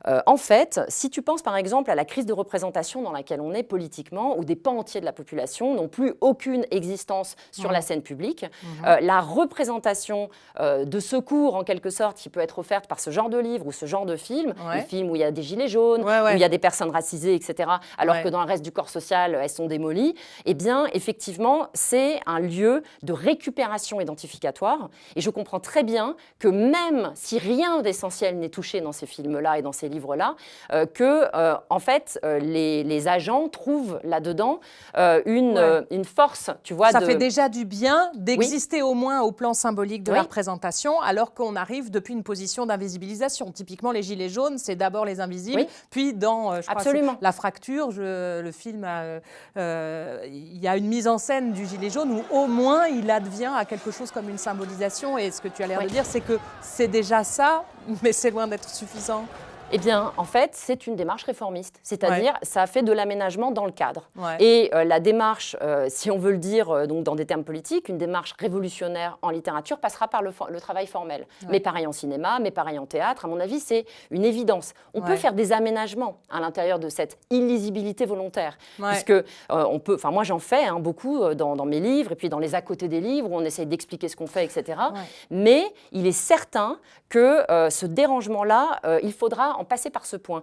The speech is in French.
En fait, si tu penses par exemple à la crise de représentation dans laquelle on est politiquement, où des pans entiers de la population n'ont plus aucune existence sur la scène publique, la représentation de secours en quelque sorte qui peut être offerte par ce genre de livre ou ce genre de film, les films où il y a des gilets jaunes, où il y a des personnes racisées, etc., alors que dans le reste du corps social, elles sont démolies, eh bien, effectivement, c'est un lieu de récupération identificatoire. Et je comprends très bien que même si rien d'essentiel n'est touché dans ces films-là et dans ces livres-là, en fait, les agents trouvent là-dedans une force, tu vois. Ça fait déjà du bien d'exister oui. au moins au plan symbolique de la représentation, alors qu'on arrive depuis une position d'invisibilisation. Typiquement, les Gilets jaunes, c'est d'abord les invisibles, puis dans je crois, La Fracture, le film, il y a une mise en scène du Gilet jaune où au moins il advient à quelque chose comme une symbolisation. Et ce que tu as l'air de dire, c'est que c'est déjà ça, mais c'est loin d'être suffisant. Eh bien, en fait, c'est une démarche réformiste. C'est-à-dire, ça fait de l'aménagement dans le cadre. Et la démarche, si on veut le dire donc dans des termes politiques, une démarche révolutionnaire en littérature passera par le travail formel. Mais pareil en cinéma, mais pareil en théâtre. À mon avis, c'est une évidence. On peut faire des aménagements à l'intérieur de cette illisibilité volontaire. Puisque on peut, enfin moi j'en fais beaucoup dans mes livres et puis dans les à côté des livres où on essaye d'expliquer ce qu'on fait, etc. Mais il est certain que ce dérangement-là, il faudra en passer par ce point.